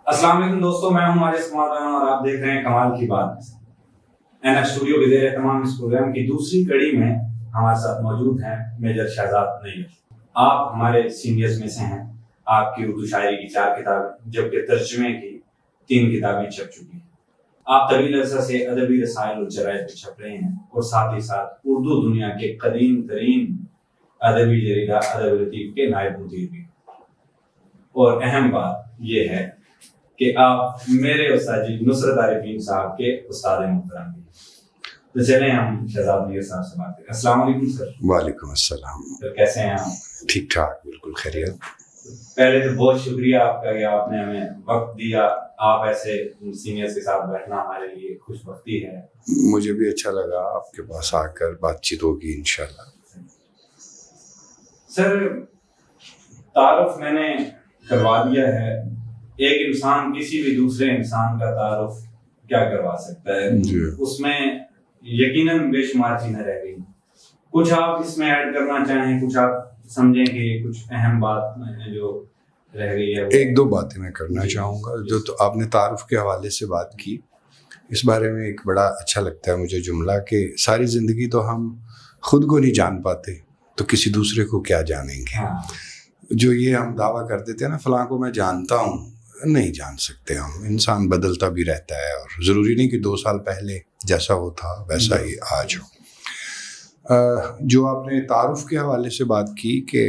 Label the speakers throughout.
Speaker 1: السلام علیکم دوستوں، میں ہوں ماجد کمال رانا اور آپ دیکھ رہے ہیں کمال کی بات۔ این ایف اسٹوڈیو کے زیر اہتمام اس پروگرام کی دوسری کڑی میں ہمارے ساتھ موجود ہیں میجر شہزاد نیر۔ آپ ہمارے سینئرز میں سے ہیں۔ آپ کی اردو شاعری کی 4 کتابیں جبکہ ترجمے کی 3 کتابیں چھپ چکی ہیں۔ آپ طویل عرصہ سے ادبی رسائل اور جرائد پہ چھپ رہے ہیں اور ساتھ ہی ساتھ اردو دنیا کے قدیم ترین ادبی جریدہ ادب لطیف کے نائب مدیر بھی۔ اور اہم بات یہ ہے کہ آپ میرے استاد جی نصرت عارفین صاحب کے استاد محترم بھی۔ تو چلیں ہم شہزاد نیر صاحب سے بات کریں۔ السلام علیکم سر۔
Speaker 2: وعلیکم السلام۔
Speaker 1: سر کیسے ہیں آپ؟
Speaker 2: ٹھیک ٹھاک، بالکل خیریت۔
Speaker 1: پہلے تو بہت شکریہ آپ کا کہ آپ نے ہمیں وقت دیا۔ آپ ایسے سینئرز کے ساتھ بیٹھنا ہمارے لیے خوش بختی ہے۔
Speaker 2: مجھے بھی اچھا لگا آپ کے پاس آ کر، بات چیت ہوگی انشاءاللہ۔
Speaker 1: سر تعارف میں نے کروا دیا ہے، ایک انسان کسی بھی دوسرے انسان کا تعارف کیا کروا سکتا ہے؟ اس میں یقیناً بے شمار چیزیں رہ گئی۔ کچھ آپ اس میں ایڈ کرنا چاہیں، کچھ آپ سمجھیں کہ کچھ اہم بات جو رہ گئی ہے؟
Speaker 2: 1-2 باتیں میں کرنا چاہوں گا۔ جو تو آپ نے تعارف کے حوالے سے بات کی، اس بارے میں ایک بڑا اچھا لگتا ہے مجھے جملہ کہ ساری زندگی تو ہم خود کو نہیں جان پاتے تو کسی دوسرے کو کیا جانیں گے۔ جو یہ ہم دعویٰ کر دیتے ہیں نا فلاں کو میں جانتا ہوں، نہیں جان سکتے ہم۔ انسان بدلتا بھی رہتا ہے اور ضروری نہیں کہ 2 سال پہلے جیسا وہ تھا ویسا ہی آج ہو۔ جو آپ نے تعارف کے حوالے سے بات کی کہ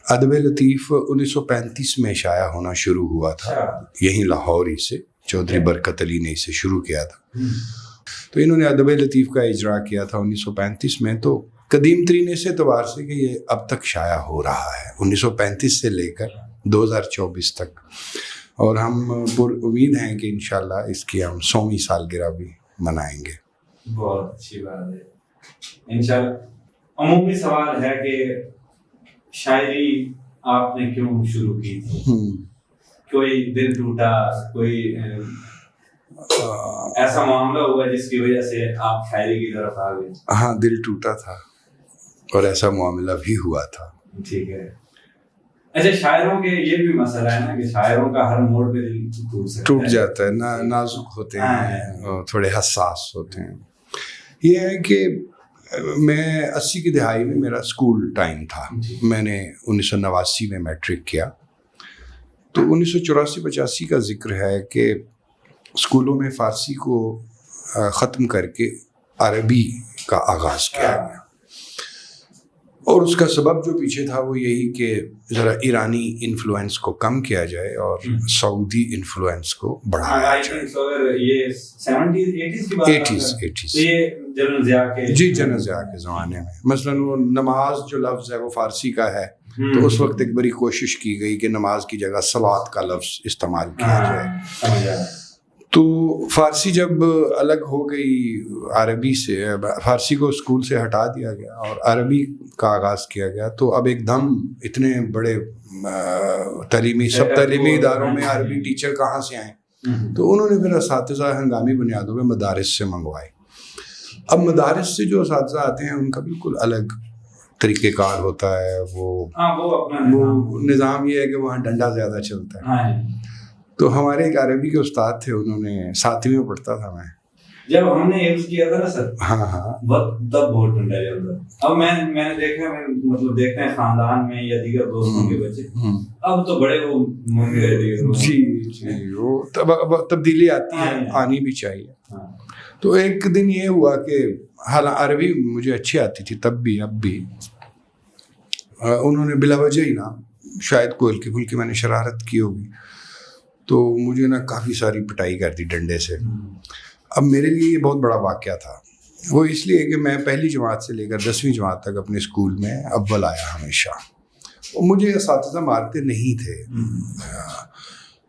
Speaker 2: ادب لطیف 1935 میں شائع ہونا شروع ہوا تھا، یہیں لاہور ہی سے، چودھری برکت علی نے اسے شروع کیا تھا۔ تو انہوں نے ادب لطیف کا اجرا کیا تھا 1935 میں۔ تو قدیم ترین اس اعتبار سے کہ یہ اب تک شائع ہو رہا ہے 1935 سے لے کر 2024 تک، اور ہم پر امید ہیں کہ انشاءاللہ اس کی ہم 100ویں سالگرہ بھی منائیں گے۔
Speaker 1: بہت اچھی بات ہے انشاءاللہ۔ عمومی سوال ہے کہ شاعری آپ نے کیوں شروع کی تھی؟ کوئی دل ٹوٹا، کوئی ایسا معاملہ ہوا جس کی وجہ سے آپ شاعری کی طرف آ گئے؟
Speaker 2: ہاں، دل ٹوٹا تھا اور ایسا معاملہ بھی ہوا تھا۔
Speaker 1: ٹھیک ہے۔ اچھا، شاعروں کے یہ بھی مسئلہ ہے نا کہ شاعروں کا ہر موڑ پہ دل
Speaker 2: ٹوٹ جاتا ہے، نازک ہوتے ہیں، تھوڑے حساس ہوتے ہیں۔ یہ ہے کہ میں 80 کی دہائی میں میرا اسکول ٹائم تھا۔ میں نے 1989 میں میٹرک کیا، تو 1984-85 کا ذکر ہے کہ اسکولوں میں فارسی کو ختم کر کے عربی کا آغاز کیا گیا، اور اس کا سبب جو پیچھے تھا وہ یہی کہ ذرا ایرانی انفلوئنس کو کم کیا جائے اور سعودی انفلوئنس کو بڑھایا جائے۔
Speaker 1: یہ 70s کی بات ہے؟
Speaker 2: 80s
Speaker 1: یہ جنرل ضیاء کے،
Speaker 2: جی جنرل ضیاء کے زمانے میں مثلاً وہ نماز جو لفظ ہے وہ فارسی کا ہے، تو اس وقت ایک بڑی کوشش کی گئی کہ نماز کی جگہ صلوات کا لفظ استعمال کیا جائے۔ تو فارسی جب الگ ہو گئی عربی سے، فارسی کو اسکول سے ہٹا دیا گیا اور عربی کا آغاز کیا گیا، تو اب ایک دم اتنے بڑے تعلیمی اداروں میں عربی ٹیچر کہاں سے آئیں؟ تو انہوں نے پھر اساتذہ ہنگامی بنیادوں پہ مدارس سے منگوائے۔ اب مدارس سے جو اساتذہ آتے ہیں ان کا بالکل الگ طریقہ کار ہوتا ہے، وہ نظام یہ ہے کہ وہاں ڈنڈا زیادہ چلتا ہے۔ تو ہمارے ایک عربی کے استاد تھے، انہوں نے 7ویں میں پڑھتا تھا میں،
Speaker 1: جب ہم نے ایمس کیا تھا نا سر،
Speaker 2: ہاں
Speaker 1: تب بہت ڈنڈا چلتا۔ اب میں نے دیکھا، مطلب دیکھتے ہیں خاندان میں یا دیگر دوستوں کے بچے، اب تو بڑے وہ مونگے رہتے ہیں۔
Speaker 2: جی وہ تبدیلی آتی ہے، آنی بھی چاہیے۔ تو ایک دن یہ ہوا کہ حالانکہ عربی مجھے اچھی آتی تھی تب بھی، اب بھی انہوں نے بلا وجہ ہی نا، شاید کوئی ہلکی پھلکی میں نے شرارت کی ہوگی، تو مجھے نا کافی ساری پٹائی کر دی ڈنڈے سے۔ اب میرے لیے یہ بہت بڑا واقعہ تھا، وہ اس لیے کہ میں پہلی جماعت سے لے کر 10ویں جماعت تک اپنے اسکول میں اول آیا ہمیشہ، اور مجھے اساتذہ مارتے نہیں تھے۔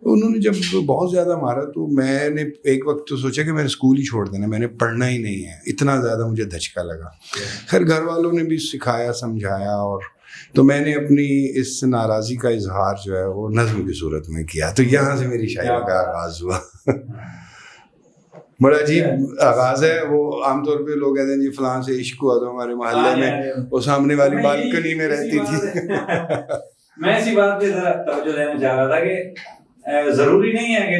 Speaker 2: انہوں نے جب بہت زیادہ مارا تو میں نے ایک وقت تو سوچا کہ میں نے اسکول ہی چھوڑ دینا، میں نے پڑھنا ہی نہیں ہے، اتنا زیادہ مجھے دھچکا لگا۔ خیر گھر والوں نے بھی سکھایا سمجھایا، اور تو میں نے اپنی اس ناراضی کا اظہار جو ہے وہ نظم کی صورت میں کیا، تو یہاں سے میری شاعری کا آغاز ہوا۔ بڑا عجیب آغاز ہے وہ۔ عام طور پہ لوگ کہتے ہیں جی فلاں سے عشق ہوا تو ہمارے محلے میں وہ سامنے والی بالکنی میں رہتی تھی۔
Speaker 1: میں اسی بات پہ ذرا توجہ دینا چاہ رہا تھا کہ ضروری نہیں ہے کہ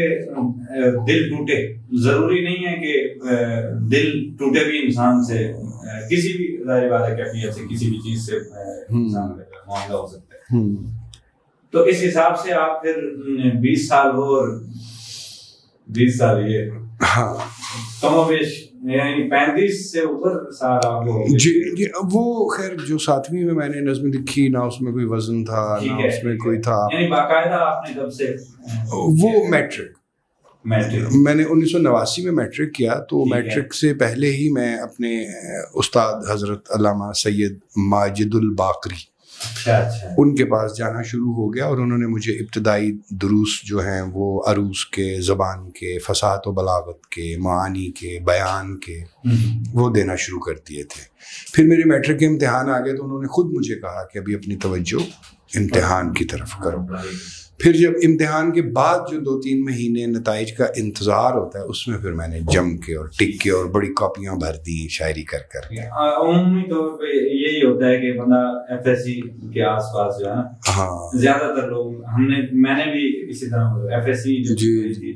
Speaker 1: دل ٹوٹے، ضروری نہیں ہے کہ دل ٹوٹے بھی انسان سے، کسی بھی ظاہر بات ہے کیفیت سے، کسی بھی چیز سے انسان کا معاملہ ہو سکتا ہے. تو اس حساب سے آپ پھر 20 سال ہو اور 20 سال یہ کم و بیش یعنی 35 سے اوپر سال آپ کو.
Speaker 2: جی وہ خیر جو 7ویں میں میں نے نظم لکھی، نہ اس میں کوئی وزن تھا نہ اس میں کوئی تھا.
Speaker 1: یعنی باقاعدہ آپ نے کب سے
Speaker 2: وہ میٹرک میں نے 1989 میں میٹرک کیا، تو میٹرک سے پہلے ہی میں اپنے استاد حضرت علامہ سید ماجد الباقری ان کے پاس جانا شروع ہو گیا، اور انہوں نے مجھے ابتدائی دروس جو ہیں وہ عروض کے، زبان کے، فصاحت و بلاغت کے، معانی کے، بیان کے، وہ دینا شروع کر دیے تھے. پھر میرے میٹرک کے امتحان آ گئے تو انہوں نے خود مجھے کہا کہ ابھی اپنی توجہ امتحان کی طرف کرو. پھر جب امتحان کے بعد جو 2-3 مہینے نتائج کا انتظار ہوتا ہے، اس میں پھر میں نے جم کے اور ٹک کے اور بڑی کاپیاں بھر دی شاعری کر کر.
Speaker 1: عمومی طور پہ یہی ہوتا ہے کہ بندہ ایف ایس سی کے آس پاس جو ہے نا، زیادہ تر لوگ، میں نے بھی اسی طرح ایف ایس سی جی.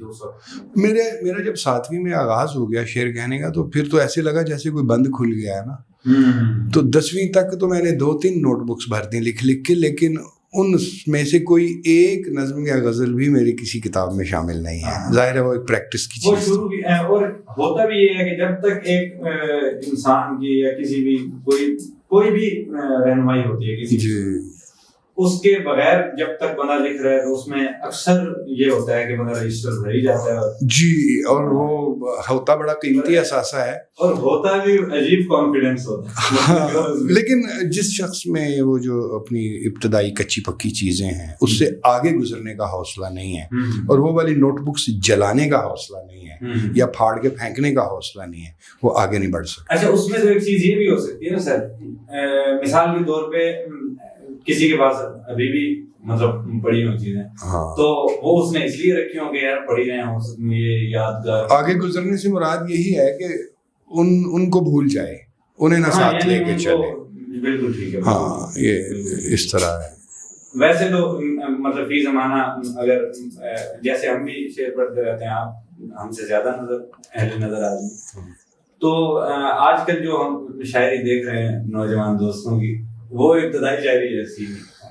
Speaker 2: میرا جب 7ویں میں آغاز ہو گیا شعر کہنے کا، تو پھر تو ایسے لگا جیسے کوئی بند کھل گیا ہے نا. تو 10ویں تک تو میں نے 2-3 نوٹ بکس بھر دی لکھ کے، لیکن ان میں سے کوئی ایک نظم یا غزل بھی میری کسی کتاب میں شامل نہیں ہے. ظاہر ہے وہ ایک پریکٹس کی چیز ہے.
Speaker 1: اور ہوتا بھی یہ ہے کہ جب تک ایک انسان کی یا کسی بھی کوئی بھی رہنمائی ہوتی ہے کسی اس کے بغیر جب تک بندہ لکھ رہا ہے تو اس میں اکثر یہ ہوتا ہے کہ بندہ رجسٹر بھر ہی جاتا ہے.
Speaker 2: جی، اور وہ ہوتا بڑا قیمتی اثاثہ ہے، اور
Speaker 1: ہوتا بھی عجیب کانفیڈنس ہوتا ہے.
Speaker 2: لیکن جس شخص میں وہ جو اپنی ابتدائی کچی پکی چیزیں ہیں اس سے آگے گزرنے کا حوصلہ نہیں ہے، اور وہ والی نوٹ بکس جلانے کا حوصلہ نہیں ہے یا پھاڑ کے پھینکنے کا حوصلہ نہیں ہے، وہ آگے نہیں بڑھ سکتا.
Speaker 1: اچھا، اس میں تو ایک چیز یہ بھی ہو سکتی ہے نا سر، مثال کے طور پہ کسی کے پاس ابھی بھی مطلب پڑھی ہوئی چیزیں، تو وہ اس نے اس لیے رکھی ہوں کہ یار پڑھی رہے ہیں، یہ یادگار.
Speaker 2: آگے گزرنے سے مراد یہی ہے کہ ان کو بھول جائے، انہیں نہ ساتھ لے کے چلے.
Speaker 1: بالکل ٹھیک ہے.
Speaker 2: ہاں، یہ اس طرح ہے.
Speaker 1: ویسے تو مطلب فی زمانہ اگر جیسے ہم بھی شعر پڑھتے رہتے ہیں، آپ ہم سے زیادہ اہل نظر آدمی، تو آج کل جو ہم شاعری دیکھ رہے ہیں نوجوان دوستوں کی، وہ ابتدائی شاعری جیسی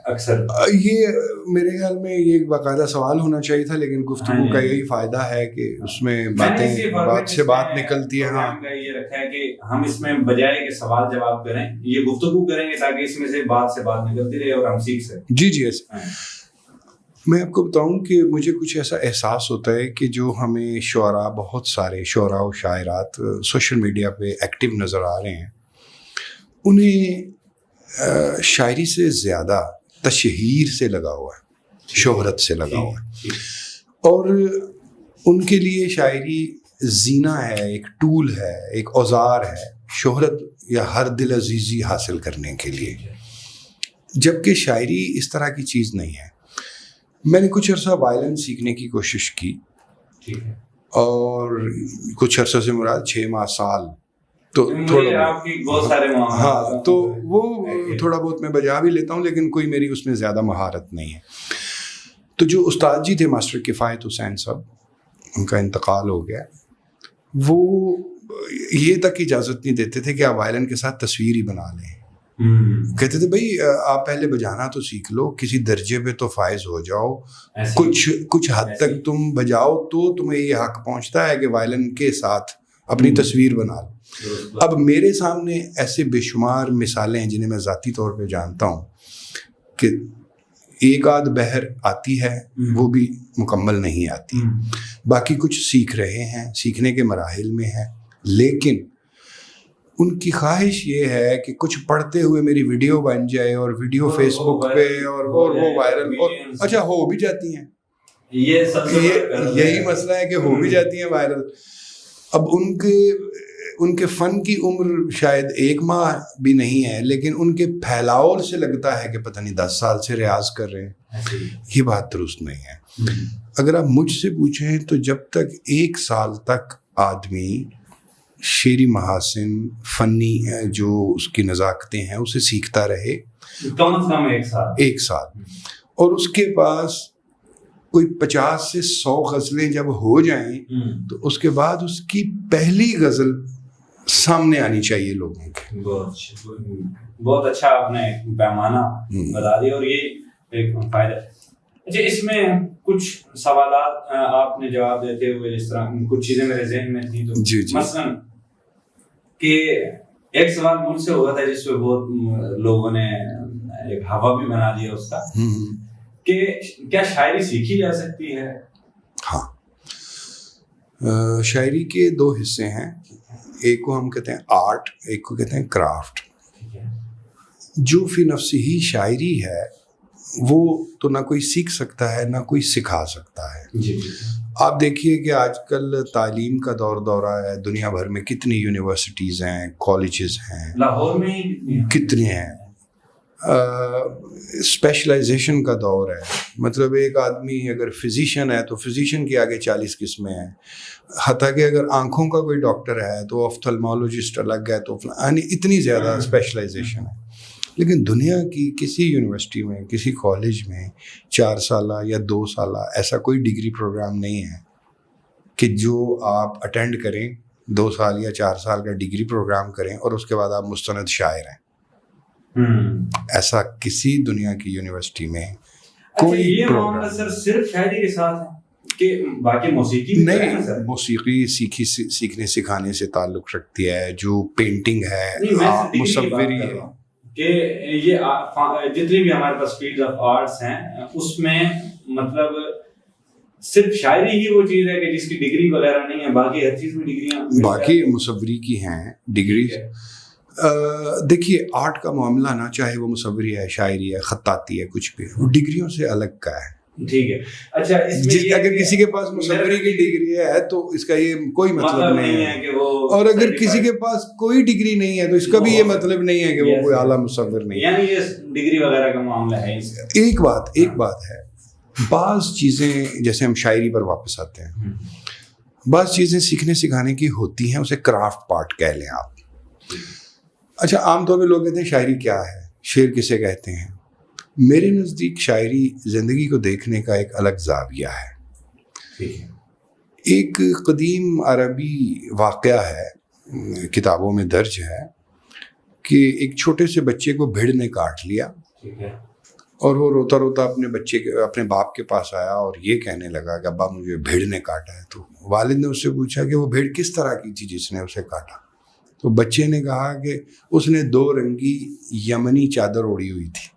Speaker 1: اکثر. یہ
Speaker 2: میرے خیال میں یہ ایک باقاعدہ سوال ہونا چاہیے تھا، لیکن گفتگو کا یہی فائدہ ہے کہ اس میں بات سے بات نکلتی ہے. ہاں،
Speaker 1: یہ رکھا ہے کہ ہم اس میں بجائے کہ سوال جواب کریں، یہ گفتگو کریں گے تاکہ اس میں سے بات نکلتی رہے اور ہم سیکھ سکیں.
Speaker 2: جی ایسا. میں آپ کو بتاؤں کہ مجھے کچھ ایسا احساس ہوتا ہے کہ جو ہمیں شعراء، بہت سارے شعراء و شاعرات سوشل میڈیا پہ ایکٹیو نظر آ رہے ہیں، انہیں شاعری سے زیادہ تشہیر سے لگا ہوا ہے، شہرت سے لگا ہوا ہے، اور ان کے لیے شاعری زینہ ہے، ایک ٹول ہے، ایک اوزار ہے شہرت یا ہر دل عزیزی حاصل کرنے کے لیے، جبکہ شاعری اس طرح کی چیز نہیں ہے. میں نے کچھ عرصہ وائلن سیکھنے کی کوشش کی، اور کچھ عرصہ سے مراد 6 ماہ سال، تو تو وہ تھوڑا بہت میں بجا بھی لیتا ہوں، لیکن کوئی میری اس میں زیادہ مہارت نہیں ہے. تو جو استاد جی تھے ماسٹر کفایت حسین صاحب، ان کا انتقال ہو گیا، وہ یہ تک اجازت نہیں دیتے تھے کہ آپ وائلن کے ساتھ تصویر ہی بنا لیں. کہتے تھے بھائی آپ پہلے بجانا تو سیکھ لو، کسی درجے پہ تو فائز ہو جاؤ، کچھ حد تک تم بجاؤ تو تمہیں یہ حق پہنچتا ہے کہ وائلن کے ساتھ اپنی تصویر بنا لو. اب میرے سامنے ایسے بے شمار مثالیں ہیں جنہیں میں ذاتی طور پہ جانتا ہوں کہ ایک آدھ بہر آتی ہے، وہ بھی مکمل نہیں آتی، باقی کچھ سیکھ رہے ہیں، سیکھنے کے مراحل میں ہیں، لیکن ان کی خواہش یہ ہے کہ کچھ پڑھتے ہوئے میری ویڈیو بن جائے اور ویڈیو فیس بک پہ اور وہ وائرل، اور اچھا ہو بھی جاتی ہیں، یہی مسئلہ ہے کہ ہو بھی جاتی ہیں وائرل. اب ان کے فن کی عمر شاید 1 ماہ بھی نہیں ہے، لیکن ان کے پھیلاؤ سے لگتا ہے کہ پتہ نہیں 10 سال سے ریاض کر رہے ہیں. یہ بات درست نہیں ہے. اگر آپ مجھ سے پوچھیں تو جب تک 1 سال تک آدمی شعری محاسن، فنی جو اس کی نزاکتیں ہیں اسے سیکھتا رہے،
Speaker 1: کم از کم 1 سال،
Speaker 2: 1 سال، اور اس کے پاس کوئی 50 سے 100 غزلیں جب ہو جائیں تو اس کے بعد اس کی پہلی غزل سامنے آنی چاہیے لوگوں کے.
Speaker 1: بہت اچھا آپ نے پیمانہ بتا دیا اور یہ ایک فائدہ. اچھا اس میں کچھ سوالات آپ نے جواب دیتے ہوئے جس طرح کچھ چیزیں میرے ذہن میں تھیں تو مثلاً کہ ایک سوال مجھ سے ہوا تھا جس پہ بہت لوگوں نے ایک ہوا بھی بنا دیا اس کا کہ کیا شاعری سیکھی جا سکتی ہے؟
Speaker 2: ہاں شاعری کے 2 حصے ہیں. ایک کو ہم کہتے ہیں آرٹ, ایک کو کہتے ہیں کرافٹ. جو فی نفس ہی شاعری ہے وہ تو نہ کوئی سیکھ سکتا ہے نہ کوئی سکھا سکتا ہے. آپ دیکھیے کہ آج کل تعلیم کا دورہ ہے, دنیا بھر میں کتنی یونیورسٹیز ہیں, کالجز ہیں,
Speaker 1: لاہور میں
Speaker 2: کتنے ہیں. اسپیشلائزیشن کا دور ہے. مطلب ایک آدمی اگر فزیشین ہے تو فزیشین کی آگے 40 قسمیں ہیں. حتیٰ کہ اگر آنکھوں کا کوئی ڈاکٹر ہے تو آفتھلمولوجسٹ الگ ہے, تو یعنی اتنی زیادہ اسپیشلائزیشن ہے. لیکن دنیا کی کسی یونیورسٹی میں, کسی کالج میں 4 سالہ یا 2 سالہ ایسا کوئی ڈگری پروگرام نہیں ہے کہ جو آپ اٹینڈ کریں, 2 سال یا 4 سال کا ڈگری پروگرام کریں اور اس کے بعد آپ مستند شاعر ہیں. ایسا کسی دنیا کی یونیورسٹی میں کوئی
Speaker 1: یہ معاملہ سر صرف شاعری کے ساتھ ہے کہ باقی موسیقی
Speaker 2: نہیں؟ موسیقی سیکھنے سکھانے سے تعلق رکھتی ہے. جو پینٹنگ ہے, مصوری ہے,
Speaker 1: کہ یہ جتنی بھی ہمارے پاس فیلڈ آف آرٹس ہیں اس میں مطلب صرف شاعری ہی وہ چیز ہے کہ جس کی ڈگری وغیرہ نہیں ہے, باقی ہر چیز میں ڈگریاں
Speaker 2: باقی مصوری کی ہیں ڈگری. دیکھیے آرٹ کا معاملہ نا, چاہے وہ مصوری ہے, شاعری ہے, خطاطی ہے, کچھ بھی وہ ڈگریوں سے الگ کا ہے.
Speaker 1: ٹھیک ہے. اچھا
Speaker 2: اگر کسی کے پاس مصوری کی ڈگری ہے تو اس کا یہ کوئی مطلب نہیں ہے کہ وہ, اور اگر کسی کے پاس کوئی ڈگری نہیں ہے تو اس کا بھی یہ مطلب نہیں ہے کہ وہ کوئی اعلیٰ مصور نہیں ہے.
Speaker 1: یعنی یہ ڈگری وغیرہ کا معاملہ ہے.
Speaker 2: ایک بات ہے, بعض چیزیں جیسے ہم شاعری پر واپس آتے ہیں, بعض چیزیں سیکھنے سکھانے کی ہوتی ہیں, اسے کرافٹ پارٹ کہہ لیں آپ. اچھا عام طور پہ لوگ کہتے ہیں شاعری کیا ہے, شعر کسے کہتے ہیں. میرے نزدیک شاعری زندگی کو دیکھنے کا ایک الگ زاویہ ہے. ایک قدیم عربی واقعہ ہے, کتابوں میں درج ہے, کہ ایک چھوٹے سے بچے کو بھیڑ نے کاٹ لیا اور وہ روتا روتا اپنے باپ کے پاس آیا اور یہ کہنے لگا کہ ابا مجھے بھیڑ نے کاٹا ہے. تو والد نے اس سے پوچھا کہ وہ بھیڑ کس طرح کی تھی جس نے اسے کاٹا. تو بچے نے کہا کہ اس نے 2 رنگی یمنی چادر اوڑی ہوئی تھی,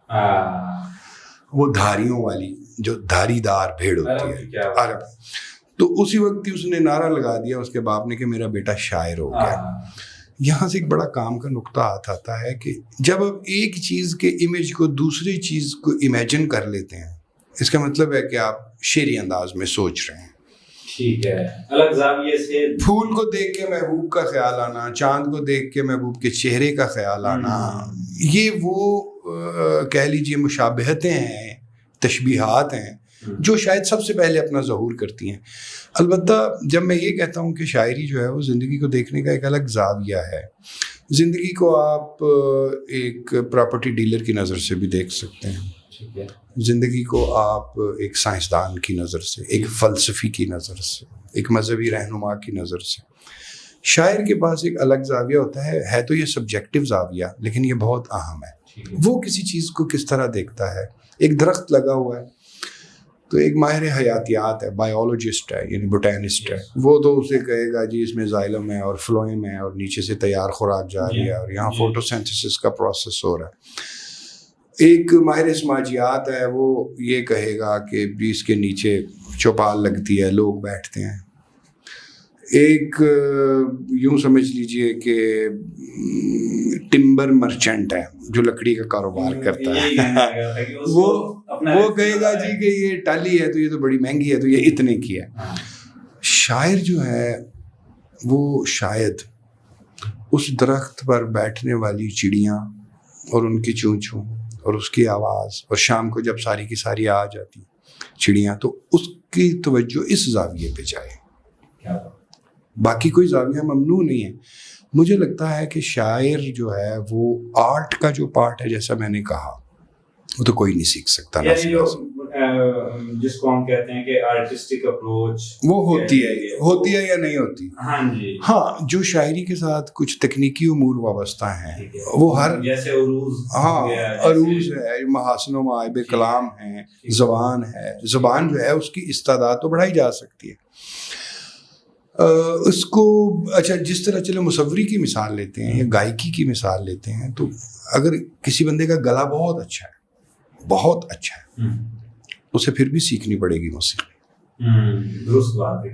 Speaker 2: وہ دھاریوں والی, جو دھاری دار بھیڑ ہوتی ہے عرب. تو اسی وقت ہی اس نے نعرہ لگا دیا اس کے باپ نے کہ میرا بیٹا شاعر ہو گیا. یہاں سے ایک بڑا کام کا نقطہ آتا ہے کہ جب آپ ایک چیز کے امیج کو دوسری چیز کو امیجن کر لیتے ہیں, اس کا مطلب ہے کہ آپ شعری انداز میں سوچ رہے ہیں.
Speaker 1: ٹھیک ہے, الگ زاویے سے
Speaker 2: پھول کو دیکھ کے محبوب کا خیال آنا, چاند کو دیکھ کے محبوب کے چہرے کا خیال آنا, یہ وہ کہہ لیجیے مشابہتیں ہیں, تشبیہات ہیں جو شاید سب سے پہلے اپنا ظہور کرتی ہیں. البتہ جب میں یہ کہتا ہوں کہ شاعری جو ہے وہ زندگی کو دیکھنے کا ایک الگ زاویہ ہے. زندگی کو آپ ایک پراپرٹی ڈیلر کی نظر سے بھی دیکھ سکتے ہیں, زندگی کو آپ ایک سائنسدان کی نظر سے, ایک فلسفی کی نظر سے, ایک مذہبی رہنما کی نظر سے. شاعر کے پاس ایک الگ زاویہ ہوتا ہے تو یہ سبجیکٹو زاویہ, لیکن یہ بہت اہم ہے. وہ کسی چیز کو کس طرح دیکھتا ہے. ایک درخت لگا ہوا ہے تو ایک ماہر حیاتیات ہے, بایولوجسٹ ہے, یعنی بوٹینسٹ ہے, وہ تو اسے کہے گا جی اس میں زائلم ہے اور فلوئم ہے اور نیچے سے تیار خوراک جا رہی ہے اور یہاں فوٹوسینتھسس کا پروسیس ہو رہا ہے. ایک ماہر سماجیات ہے, وہ یہ کہے گا کہ اس کے نیچے چوپال لگتی ہے, لوگ بیٹھتے ہیں. ایک یوں سمجھ لیجئے کہ ٹمبر مرچنٹ ہے جو لکڑی کا کاروبار کرتا ہے, وہ کہے گا جی کہ یہ ٹالی ہے تو یہ تو بڑی مہنگی ہے تو یہ اتنے کی ہے. شاعر جو ہے وہ شاید اس درخت پر بیٹھنے والی چڑیاں اور ان کی چوں چوں اور اس کی آواز, اور شام کو جب ساری کی ساری آ جاتی چڑیاں, تو اس کی توجہ اس زاویے پہ جائے, باقی کوئی زاویہ ممنوع نہیں ہے. مجھے لگتا ہے کہ شاعر جو ہے وہ آرٹ کا جو پارٹ ہے, جیسا میں نے کہا, وہ تو کوئی نہیں سیکھ سکتا.
Speaker 1: یعنی جو جس کو ہم کہتے ہیں کہ آرٹسٹک اپروچ
Speaker 2: وہ ہوتی ہے یا نہیں ہوتی؟
Speaker 1: ہاں جی،
Speaker 2: ہاں، جو شاعری کے ساتھ کچھ تکنیکی امور وابستہ ہیں وہ ہر
Speaker 1: جیسے عروض،
Speaker 2: عروض ہے، محاسن و معائب کلام ہیں، زبان ہے، زبان جو ہے اس کی استعداد تو بڑھائی جا سکتی ہے اس کو. اچھا، جس طرح چلے مصوری کی مثال لیتے ہیں یا گائکی کی مثال لیتے ہیں، تو اگر کسی بندے کا گلا بہت اچھا ہے اسے پھر بھی سیکھنی پڑے گی موسیقی.
Speaker 1: درست بات ہے.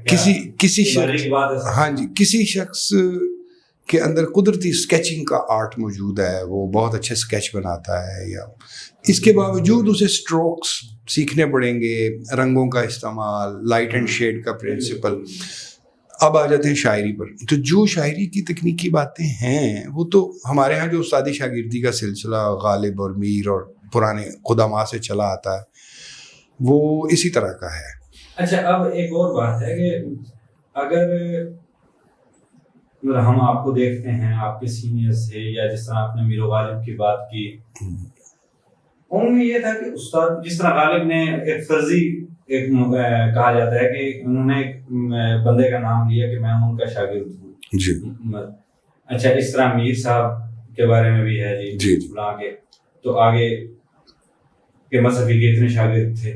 Speaker 2: کسی شخص، ہاں جی، کسی شخص کے اندر قدرتی اسکیچنگ کا آرٹ موجود ہے، وہ بہت اچھے اسکیچ بناتا ہے، یا اس کے باوجود اسے اسٹروکس سیکھنے پڑیں گے، رنگوں کا استعمال، لائٹ اینڈ شیڈ کا پرنسپل. اب آ جاتے ہیں شاعری پر. تو جو شاعری کی تکنیکی باتیں ہیں وہ تو ہمارے ہاں جو استادی شاگردی کا سلسلہ غالب اور میر اور پرانے قدماء سے چلا آتا ہے وہ اسی طرح کا ہے.
Speaker 1: اچھا، اب ایک اور بات ہے کہ اگر ہم آپ کو دیکھتے ہیں آپ کے سینئر سے، یا جس طرح آپ نے میر غالب کی بات کی، ان میں یہ تھا کہ استاد جس طرح غالب نے ایک فرضی کہا جاتا ہے کہ انہوں نے ایک بندے کا نام لیا کہ میں ان کا شاگرد ہوں
Speaker 2: جی.
Speaker 1: اچھا، اس طرح میر صاحب کے بارے میں بھی ہے جی. آگے تو آگے کہ مصحفی کے اتنے شاگرد تھے.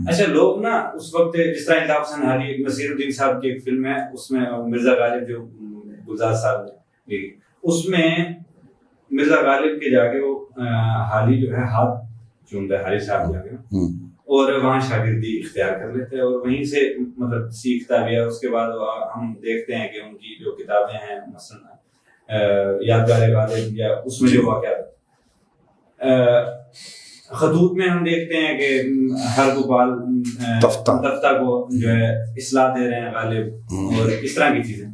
Speaker 1: اچھا، لوگ نا اس وقت جس طرح الطاف حسن حالی، نصیر الدین صاحب کی ایک فلم ہے، اس میں مرزا غالب جو گلزار صاحب نے، اس میں مرزا غالب کے جا کے وہ حالی جو ہے ہاتھ چومتا ہے، حالی صاحب جا کے، اور وہاں شاگردی اختیار کر لیتے ہیں اور وہیں سے مطلب سیکھتا بھی ہے. اس کے بعد ہم دیکھتے ہیں کہ ان کی جو کتابیں ہیں، مثلا یادگار غالب، یا اس میں جو واقعات خطوط میں ہم دیکھتے ہیں کہ ہر گوپال تفتہ کو جو ہے اصلاح دے رہے ہیں غالب، اور اس طرح کی چیزیں.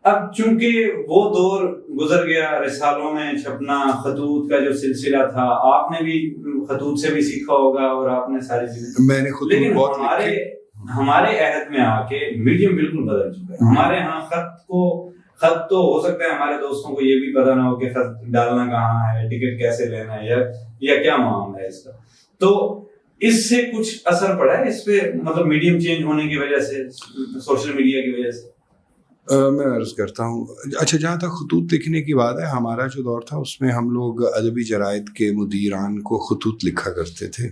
Speaker 1: اب چونکہ وہ دور گزر گیا، رسالوں میں چھپنا، خطوط کا جو سلسلہ تھا، آپ نے بھی خطوط سے بھی سیکھا ہوگا اور آپ نے ساری چیزیں،
Speaker 2: میں نے خطوط بہت لکھے.
Speaker 1: ہمارے عہد میں آ کے میڈیم بالکل بدل چکا ہے. ہمارے ہاں خط تو ہو سکتا ہے ہمارے دوستوں کو یہ بھی پتا نہ ہو کہ خط ڈالنا کہاں ہے، ٹکٹ کیسے لینا ہے، یا کیا معاملہ ہے اس کا. تو اس سے کچھ اثر پڑا ہے اس پہ، مطلب میڈیم چینج ہونے کی وجہ سے، سوشل میڈیا کی وجہ سے؟
Speaker 2: میں عرض کرتا ہوں. اچھا، جہاں تک خطوط لکھنے کی بات ہے، ہمارا جو دور تھا اس میں ہم لوگ ادبی جرائد کے مدیران کو خطوط لکھا کرتے تھے،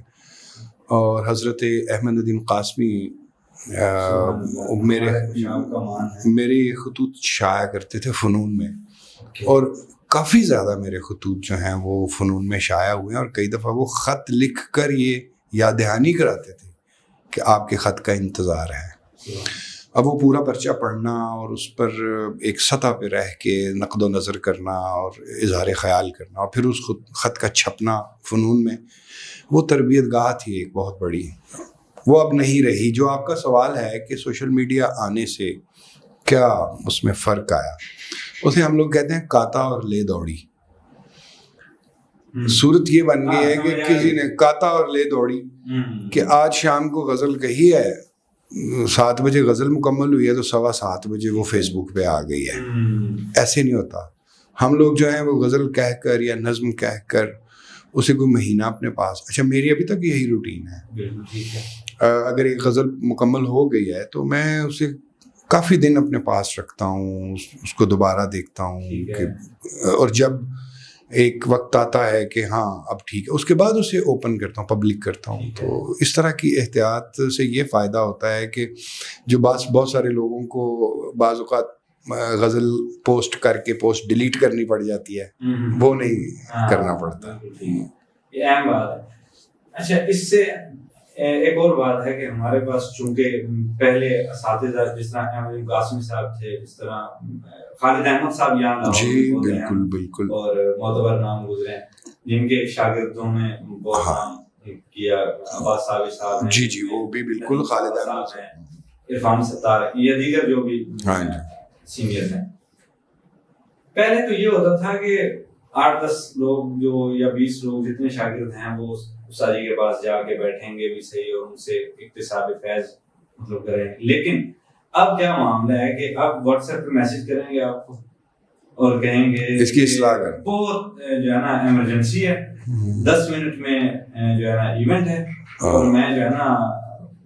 Speaker 2: اور حضرت احمد الدین قاسمی میرے خطوط شائع کرتے تھے فنون میں، اور کافی زیادہ میرے خطوط جو ہیں وہ فنون میں شائع ہوئے ہیں، اور کئی دفعہ وہ خط لکھ کر یہ یاد دہانی کراتے تھے کہ آپ کے خط کا انتظار ہے. اب وہ پورا پرچہ پڑھنا اور اس پر ایک سطح پہ رہ کے نقد و نظر کرنا اور اظہار خیال کرنا، اور پھر اس خط کا چھپنا فنون میں، وہ تربیت گاہ تھی ایک بہت بڑی. وہ اب نہیں رہی. جو آپ کا سوال ہے کہ سوشل میڈیا آنے سے کیا اس میں فرق آیا، اسے ہم لوگ کہتے ہیں کاتا اور لے دوڑی. صورت یہ بن گئی ہے کہ کسی نے کاتا اور لے دوڑی کہ آج شام کو غزل کہی ہے، 7 بجے غزل مکمل ہوئی ہے تو 7:15 بجے وہ فیس بک پہ آ گئی ہے. ایسے نہیں ہوتا. ہم لوگ جو ہیں وہ غزل کہہ کر یا نظم کہہ کر اسے کوئی مہینہ اپنے پاس، اچھا میری ابھی تک یہی روٹین ہے، اگر ایک غزل مکمل ہو گئی ہے تو میں اسے کافی دن اپنے پاس رکھتا ہوں، اس کو دوبارہ دیکھتا ہوں کہ، اور جب ایک وقت آتا ہے کہ ہاں اب ٹھیک ہے، اس کے بعد اسے اوپن کرتا ہوں، پبلک کرتا ہوں. تو اس طرح کی احتیاط سے یہ فائدہ ہوتا ہے کہ جو بہت سارے لوگوں کو بعض اوقات غزل پوسٹ کر کے پوسٹ ڈیلیٹ کرنی پڑ جاتی ہے، وہ نہیں کرنا پڑتا.
Speaker 1: یہ اہم بات ہے. اچھا، اس سے ایک اور بات ہے کہ ہمارے پاس چونکہ پہلے اساتذہ جس طرح احمد قاسمی صاحب تھے، جس طرح خالد احمد صاحب یہاں
Speaker 2: جی بالکل
Speaker 1: اور معتبر نام گزرے ہیں جن کے شاگردوں میں بہت نام کیا، عباس صاحب ہیں،
Speaker 2: جی وہ بھی بالکل، خالد احمد
Speaker 1: ہیں، عرفان ستار یا دیگر جو بھی سینئر ہیں. پہلے تو یہ ہوتا تھا کہ 8-10 لوگ جو یا 20 لوگ جتنے شاگرد ہیں وہ استاد کے پاس جا کے بیٹھیں گے بھی صحیح اور ان سے اکتساب فیض مطلب کریں گے. لیکن اب کیا معاملہ ہے کہ آپ واٹس ایپ پہ میسج کریں گے آپ کو اور کہیں گے
Speaker 2: اس کی اصلاح کر،
Speaker 1: بہت جو ہے نا ایمرجنسی ہے 10 منٹ میں جو ہے نا ایونٹ ہے اور میں جو ہے نا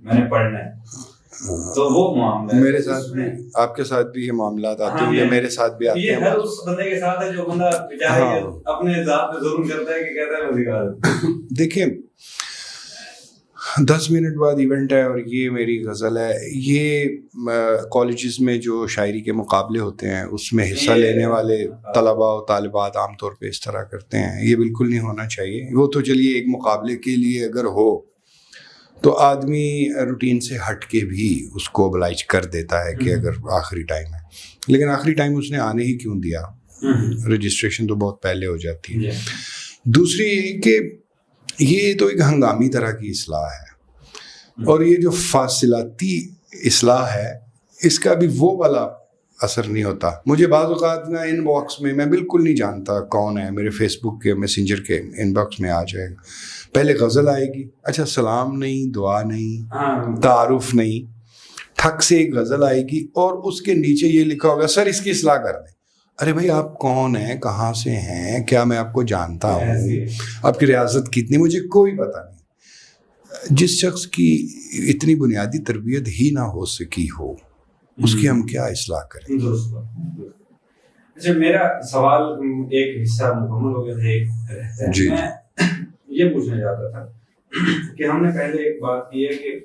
Speaker 1: میں نے پڑھنا ہے. تو وہ معاملہ
Speaker 2: میرے ساتھ بھی, آپ کے ساتھ بھی یہ معاملات آتے ہیں, میرے ساتھ بھی آتے ہیں.
Speaker 1: یہ ہر اس بندے کے ساتھ ہے جو بندہ بیچارہ اپنے ذات پہ ظلم کرتا ہے کہ کہتا ہے مزید.
Speaker 2: دیکھیں 10 منٹ بعد ایونٹ ہے اور یہ میری غزل ہے. یہ کالجز میں جو شاعری کے مقابلے ہوتے ہیں اس میں حصہ لینے والے طلباء و طالبات عام طور پہ اس طرح کرتے ہیں. یہ بالکل نہیں ہونا چاہیے. وہ تو چلیے ایک مقابلے کے لیے اگر ہو تو آدمی روٹین سے ہٹ کے بھی اس کو oblige کر دیتا ہے کہ اگر آخری ٹائم ہے, لیکن آخری ٹائم اس نے آنے ہی کیوں دیا؟ رجسٹریشن تو بہت پہلے ہو جاتی ہے. دوسری یہ کہ یہ تو ایک ہنگامی طرح کی اصلاح ہے, اور یہ جو فاصلاتی اصلاح ہے اس کا بھی وہ والا اثر نہیں ہوتا. مجھے بعض اوقات نا ان باکس میں بالکل نہیں جانتا کون ہے, میرے فیس بک کے میسنجر کے ان باکس میں آ جائے گا, پہلے غزل آئے گی, اچھا سلام نہیں, دعا نہیں, تعارف نہیں, ٹھک سے ایک غزل آئے گی اور اس کے نیچے یہ لکھا ہوگا سر اس کی اصلاح کر دیں. ارے بھائی آپ کون ہیں, کہاں سے ہیں, کیا میں آپ کو جانتا ہوں, آپ کی ریاست کتنی, مجھے کوئی پتہ نہیں. جس شخص کی اتنی بنیادی تربیت ہی نہ ہو سکی ہو اس کی ہم کیا اصلاح کریں.
Speaker 1: اچھا میرا سوال ایک حصہ مکمل ہو گیا تھا.
Speaker 2: جی
Speaker 1: میں یہ پوچھنا چاہتا تھا کہ ہم نے پہلے ایک بات کی ہے کہ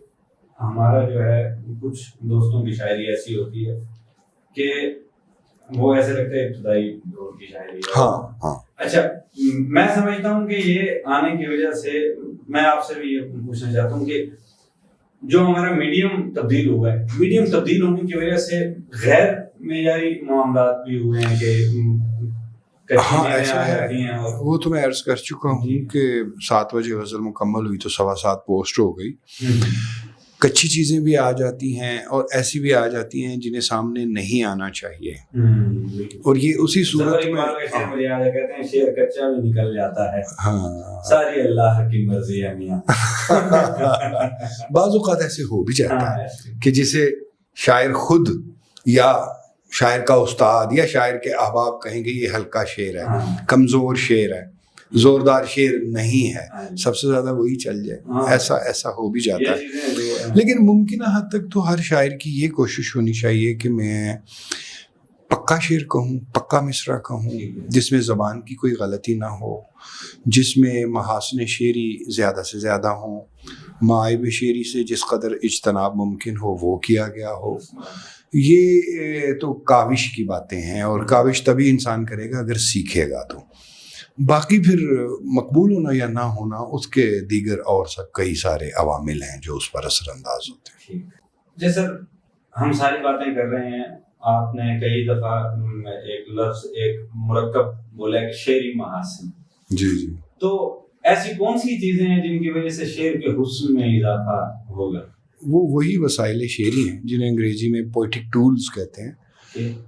Speaker 1: ہمارا جو ہے کچھ دوستوں کی شاعری ایسی ہوتی ہے کہ وہ ایسے لگتا ہے ابتدائی دور کی شاعری ہے.
Speaker 2: ہاں.
Speaker 1: اچھا میں سمجھتا ہوں کہ یہ آنے کی وجہ سے میں آپ سے بھی یہ پوچھنا چاہتا ہوں کہ جو ہمارا میڈیم تبدیل ہوا ہے, میڈیم تبدیل ہونے کی وجہ سے غیر معیاری معاملات بھی ہوئے ہیں کہ
Speaker 2: ہاں ایسا ہے. وہ تو میں عرض کر چکا ہوں کہ 7 بجے غزل مکمل ہوئی تو 7:15 پوسٹ ہو گئی. کچی چیزیں بھی آ جاتی ہیں اور ایسی بھی آ جاتی ہیں جنہیں سامنے نہیں آنا چاہیے, اور یہ اسی صورت میں
Speaker 1: کہتے ہیں شیر کچا بھی نکل جاتا ہے,
Speaker 2: ہاں
Speaker 1: ساری اللہ کی مرضی ہے میاں.
Speaker 2: بعض اوقات ایسے ہو بھی جاتا ہے کہ جسے شاعر خود یا شاعر کا استاد یا شاعر کے احباب کہیں گے یہ ہلکا شعر ہے, کمزور شعر ہے, زوردار شعر نہیں ہے, سب سے زیادہ وہی چل جائے. ایسا ہو بھی جاتا ہے. لیکن ممکنہ حد تک تو ہر شاعر کی یہ کوشش ہونی چاہیے کہ میں پکا شعر کہوں, پکا مصرع کہوں, جس میں زبان کی کوئی غلطی نہ ہو, جس میں محاسن شعری زیادہ سے زیادہ ہوں, معائب شعری سے جس قدر اجتناب ممکن ہو وہ کیا گیا ہو. یہ تو کاوش کی باتیں ہیں, اور کاوش تبھی انسان کرے گا اگر سیکھے گا. تو باقی پھر مقبول ہونا یا نہ ہونا اس کے دیگر اور سب کئی سارے عوامل ہیں جو اس پر اثر انداز ہوتے ہیں.
Speaker 1: جیسے ہم ساری باتیں کر رہے ہیں, آپ نے کئی دفعہ ایک لفظ ایک مرکب بولا کہ شعری محاسن.
Speaker 2: جی.
Speaker 1: تو ایسی کون سی چیزیں ہیں جن کی وجہ سے شعر کے حسن میں اضافہ ہوگا؟
Speaker 2: وہی وسائل شعری ہیں جنہیں انگریزی میں پوئٹک ٹولز کہتے ہیں.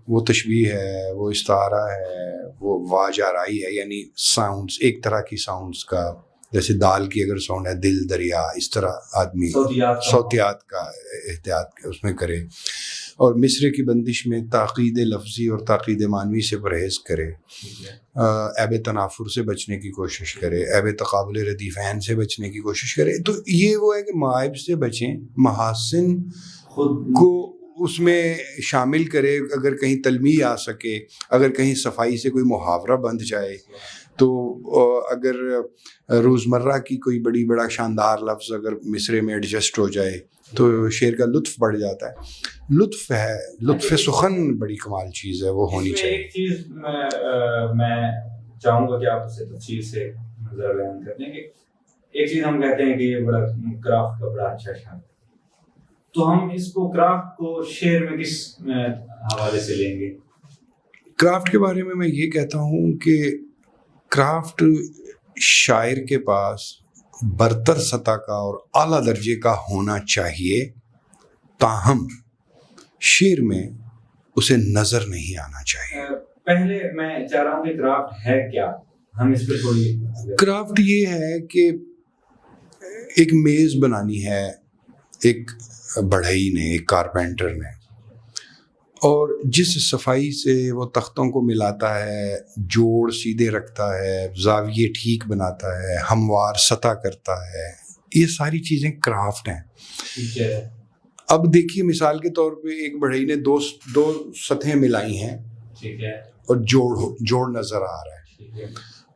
Speaker 2: وہ تشبیہ ہے, وہ استعارہ ہے, وہ واج آرائی ہے, یعنی ساؤنڈز, ایک طرح کی ساؤنڈز کا, جیسے دال کی اگر ساؤنڈ ہے دل, دریا, اس طرح آدمی صوتیات کا احتیاط اس میں کرے, اور مصرے کی بندش میں تاقید لفظی اور تاقید معنوی سے پرہیز کرے, عیب تنافر سے بچنے کی کوشش کرے, عیب تقابل ردیفین سے بچنے کی کوشش کرے. تو یہ وہ ہے کہ معائب سے بچیں, محاسن خود کو اس میں شامل کرے. اگر کہیں تلمیح آ سکے, اگر کہیں صفائی سے کوئی محاورہ بندھ جائے, تو اگر روزمرہ کی کوئی بڑا شاندار لفظ اگر مصرے میں ایڈجسٹ ہو جائے تو شعر کا لطف بڑھ جاتا ہے. لطف ہے, لطف سخن بڑی کمال چیز ہے, وہ ہونی چاہیے.
Speaker 1: ایک چیز میں چاہوں گا کہ آپ اسے تفصیل سے نظر بیان کر دیں کہ ایک چیز ہم کہتے ہیں کہ یہ بڑا کرافٹ کا بڑا اچھا شعر, تو ہم اس کو کرافٹ کو شعر میں کس حوالے سے لیں گے؟
Speaker 2: کرافٹ کے بارے میں یہ کہتا ہوں کہ کرافٹ شاعر کے پاس برتر سطح کا اور اعلیٰ درجے کا ہونا چاہیے, تاہم شعر میں اسے نظر نہیں آنا چاہیے.
Speaker 1: پہلے میں چاہ رہا ہوں کہ کرافٹ ہے کیا, ہم اس پہ تھوڑی.
Speaker 2: کرافٹ یہ ہے کہ ایک میز بنانی ہے ایک بڑھئی نے, ایک کارپینٹر نے, اور جس صفائی سے وہ تختوں کو ملاتا ہے، جوڑ سیدھے رکھتا ہے، زاویے ٹھیک بناتا ہے، ہموار سطح کرتا ہے، یہ ساری چیزیں کرافٹ ہیں.
Speaker 1: ٹھیک ہے.
Speaker 2: اب دیکھیے مثال کے طور پہ ایک بڑھئی نے دو سطحیں ملائی ہیں،
Speaker 1: ٹھیک ہے،
Speaker 2: اور جوڑ نظر آ رہا ہے.
Speaker 1: ٹھیک ہے.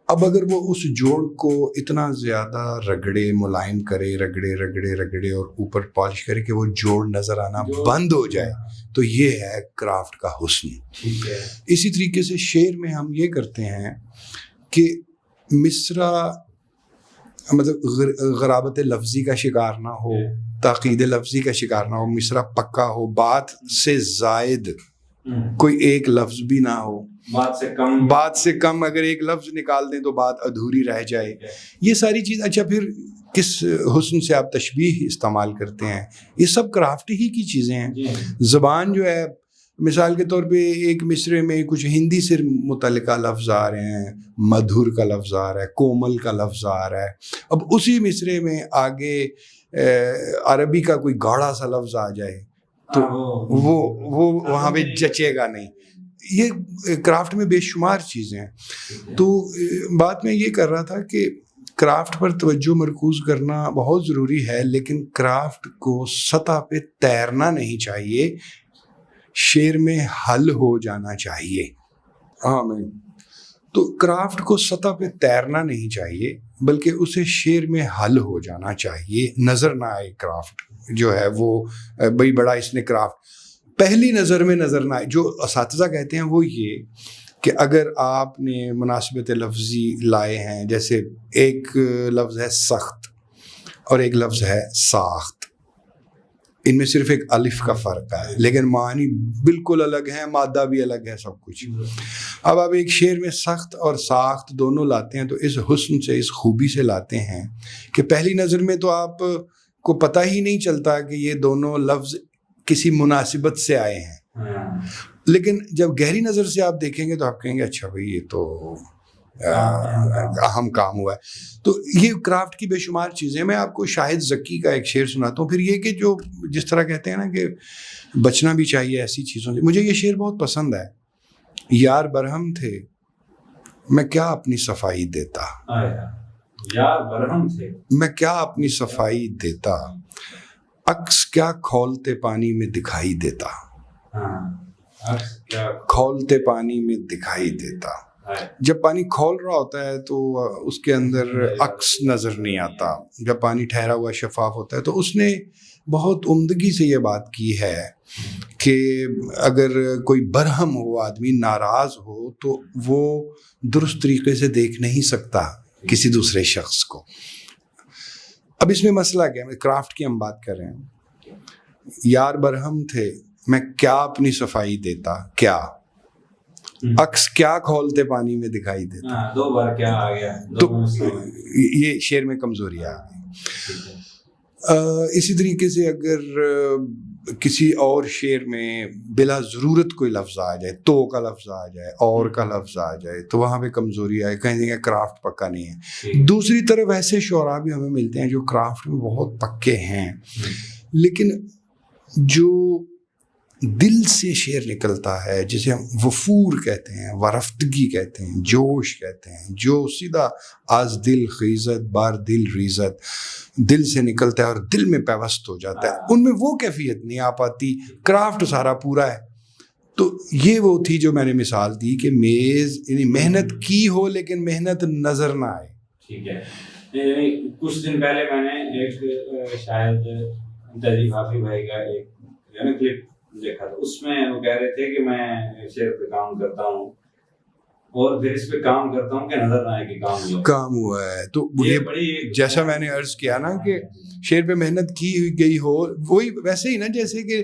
Speaker 2: اب اگر وہ اس جوڑ کو اتنا زیادہ رگڑے، ملائم کرے، رگڑے اور اوپر پالش کرے کہ وہ جوڑ نظر آنا بند ہو جائے، تو یہ ہے کرافٹ کا حسن.
Speaker 1: ٹھیک ہے.
Speaker 2: اسی طریقے سے شعر میں ہم یہ کرتے ہیں کہ مصرع مطلب غرابت لفظی کا شکار نہ ہو، تاقید لفظی کا شکار نہ ہو، مصرع پکا ہو، بات سے زائد کوئی ایک لفظ بھی نہ ہو، بات سے کم اگر ایک لفظ نکال دیں تو بات ادھوری رہ جائے. یہ ساری چیز. اچھا پھر کس حسن سے آپ تشبیہ استعمال کرتے ہیں، یہ سب کرافٹ ہی کی چیزیں ہیں. زبان جو ہے، مثال کے طور پہ ایک مصرے میں کچھ ہندی سے متعلقہ لفظ آ رہے ہیں، مدھر کا لفظ آ رہا ہے، کومل کا لفظ آ رہا ہے. اب اسی مصرے میں آگے عربی کا کوئی گاڑھا سا لفظ آ جائے تو وہ وہاں پہ جچے گا نہیں. یہ کرافٹ میں بے شمار چیزیں ہیں. تو بات میں یہ کر رہا تھا کہ کرافٹ پر توجہ مرکوز کرنا بہت ضروری ہے، لیکن کرافٹ کو سطح پہ تیرنا نہیں چاہیے، شعر میں حل ہو جانا چاہیے. ہاں میں تو کرافٹ کو سطح پہ تیرنا نہیں چاہیے، بلکہ اسے شعر میں حل ہو جانا چاہیے. نظر نہ آئے کرافٹ جو ہے وہ بڑی بڑا اس نے کرافٹ پہلی نظر میں نظر نہ آئے. جو اساتذہ کہتے ہیں وہ یہ کہ اگر آپ نے مناسبت لفظی لائے ہیں، جیسے ایک لفظ ہے سخت اور ایک لفظ ہے ساخت، ان میں صرف ایک الف کا فرق ہے لیکن معنی بالکل الگ ہیں، مادہ بھی الگ ہے، سب کچھ. اب آپ ایک شعر میں سخت اور ساخت دونوں لاتے ہیں تو اس حسن سے، اس خوبی سے لاتے ہیں کہ پہلی نظر میں تو آپ کو پتہ ہی نہیں چلتا کہ یہ دونوں لفظ کسی مناسبت سے آئے ہیں، لیکن جب گہری نظر سے آپ دیکھیں گے تو آپ کہیں گے اچھا بھائی یہ تو اہم کام ہوا ہے. تو یہ کرافٹ کی بے شمار چیزیں. میں آپ کو شاہد زکی کا ایک شعر سناتا ہوں. پھر یہ کہ جو جس طرح کہتے ہیں نا کہ بچنا بھی چاہیے ایسی چیزوں سے. مجھے یہ شعر بہت پسند ہے. یار برہم تھے میں کیا اپنی صفائی دیتا،
Speaker 1: یار برہم تھے
Speaker 2: میں کیا اپنی صفائی دیتا، عکس کیا کھولتے پانی میں دکھائی دیتا، کھولتے پانی میں دکھائی دیتا. جب پانی کھول رہا ہوتا ہے تو اس کے اندر عکس نظر نہیں آتا، جب پانی ٹھہرا ہوا شفاف ہوتا ہے. تو اس نے بہت عمدگی سے یہ بات کی ہے کہ اگر کوئی برہم ہو، آدمی ناراض ہو، تو وہ درست طریقے سے دیکھ نہیں سکتا کسی دوسرے شخص کو. اب اس میں مسئلہ کیا ہے؟ کرافٹ کی ہم بات کر رہے ہیں. یار برہم تھے میں کیا اپنی صفائی دیتا، کیا عکس کیا کھولتے پانی میں دکھائی دیتا.
Speaker 1: دو بار کیا آ گیا
Speaker 2: تو یہ شعر میں کمزوری آ گئی. اسی طریقے سے اگر کسی اور شعر میں بلا ضرورت کوئی لفظ آ جائے، تو کا لفظ آ جائے، اور کا لفظ آ جائے، تو وہاں پہ کمزوری آئے، کہیں گے کرافٹ پکا نہیں ہے. دوسری طرف ایسے شعراء بھی ہمیں ملتے ہیں جو کرافٹ میں بہت پکے ہیں، لیکن جو دل سے شعر نکلتا ہے، جسے ہم وفور کہتے ہیں، ورفتگی کہتے ہیں، جوش کہتے ہیں، جو سیدھا آز دل خیزت بار دل ریزت دل سے نکلتا ہے اور دل میں پیوست ہو جاتا ہے، ان میں وہ کیفیت نہیں آ پاتی. کرافٹ سارا پورا ہے. تو یہ وہ تھی جو میں نے مثال دی کہ میز یعنی محنت کی ہو لیکن محنت نظر نہ آئے.
Speaker 1: ٹھیک ہے. کچھ دن پہلے میں نے ایک شاید تہذیب حافظ بھائی کا ایک کلپ دیکھا تھا. اس میں وہ کہہ رہے تھے کہ میں شعر پہ کام کرتا ہوں اور پھر اس پہ کام کرتا ہوں کہ نظر نہ آئے کہ کام
Speaker 2: ہوا ہے. تو یہ جیسا میں نے عرض کیا نا کہ شعر پہ محنت کی گئی ہو، وہی ویسے ہی نا جیسے کہ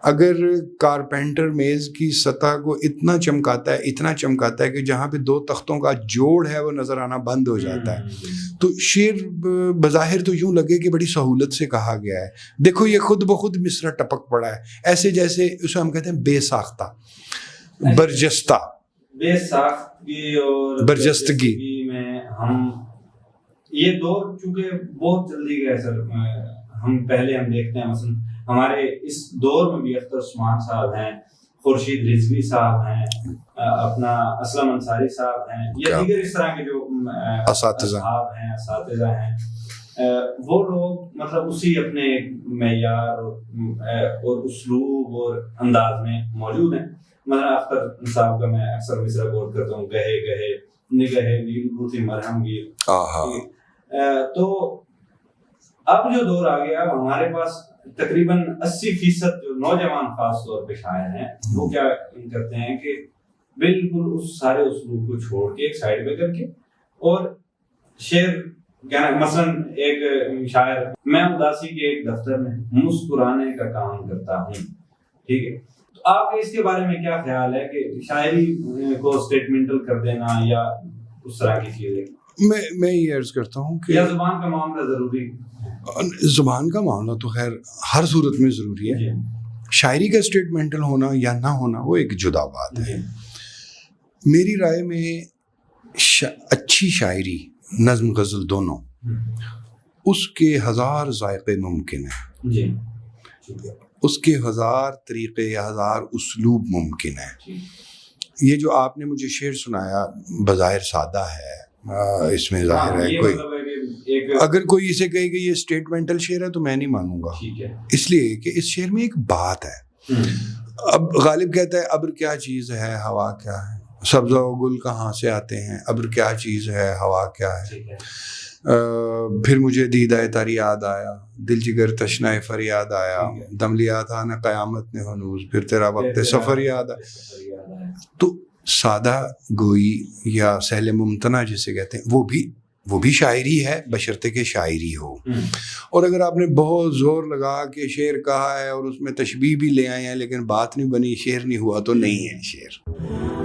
Speaker 2: اگر کارپینٹر میز کی سطح کو اتنا چمکاتا ہے کہ جہاں پہ دو تختوں کا جوڑ ہے وہ نظر آنا بند ہو جاتا ہے. تو شعر بظاہر تو یوں لگے کہ بڑی سہولت سے کہا گیا ہے، دیکھو یہ خود بخود مصرع ٹپک پڑا ہے، ایسے جیسے اسے ہم کہتے ہیں بے ساختہ، برجستہ.
Speaker 1: بے ساختگی اور
Speaker 2: برجستگی
Speaker 1: میں ہم یہ دور چونکہ بہت جلدی گئے سر. ہم دیکھتے ہیں مثلا ہمارے اس دور میں بھی اختر عثمان صاحب ہیں، خورشید رضوی صاحب ہیں, اپنا اسلم انصاری صاحب ہیں, یا دیگر اس طرح کے جو اساتذہ ہیں, وہ لوگ مطلب اسی اپنے معیار اور اسلوب اور انداز میں موجود ہیں. مثلا اختر صاحب کا میں اکثر مصرع کوٹ کرتا ہوں, گہے گہے نگہے نیل روتی مرہم گیر. تو اب جو دور آ گیا, اب ہمارے پاس تقریباً 80% جو نوجوان خاص طور پہ شاعر ہیں, وہ کیا کرتے ہیں کہ بالکل اس سارے اسلوب کو چھوڑ کے ایک سائڈ پہ کر کے, اور شعر مثلا ایک شاعر, میں اداسی کے ایک دفتر میں مسکرانے کا کام کرتا ہوں, ٹھیک ہے. تو آپ کا اس کے بارے میں کیا خیال ہے کہ شاعری کو اسٹیٹمنٹل کر دینا یا اس طرح کی چیزیں؟
Speaker 2: میں یہ عرض کرتا ہوں کہ
Speaker 1: یا زبان کا معاملہ ضروری,
Speaker 2: زبان کا معاملہ تو خیر ہر صورت میں ضروری ہے. شاعری کا اسٹیٹمنٹل ہونا یا نہ ہونا وہ ایک جدا بات ہے. میری رائے میں اچھی شاعری, نظم غزل دونوں, اس کے 1000 ذائقے ممکن ہیں, اس کے 1000 طریقے یا 1000 اسلوب ممکن ہیں. یہ جو آپ نے مجھے شعر سنایا بظاہر سادہ ہے, اس میں ظاہر ہے کوئی اگر کوئی اسے کہے کہ یہ اسٹیٹمنٹل شعر ہے تو میں نہیں مانوں گا, اس لیے کہ اس شعر میں ایک بات ہے. اب غالب کہتا ہے ابر کیا چیز ہے, ہوا کیا ہے, سبزہ و گل کہاں سے آتے ہیں, ابر کیا چیز ہے, ہوا کیا ہے. پھر مجھے دیدہ تر یاد آیا, دل جگر تشنہ فریاد آیا, دم لیا تھا نہ قیامت نے ہنوز, پھر تیرا وقت سفر یاد آیا. تو سادہ گوئی یا سہل ممتنع جسے کہتے ہیں وہ بھی شاعری ہے, بشرطے کہ شاعری ہو. اور اگر آپ نے بہت زور لگا کے شعر کہا ہے اور اس میں تشبیہ بھی لے آئے ہیں لیکن بات نہیں بنی, شعر نہیں ہوا, تو نہیں ہے شعر.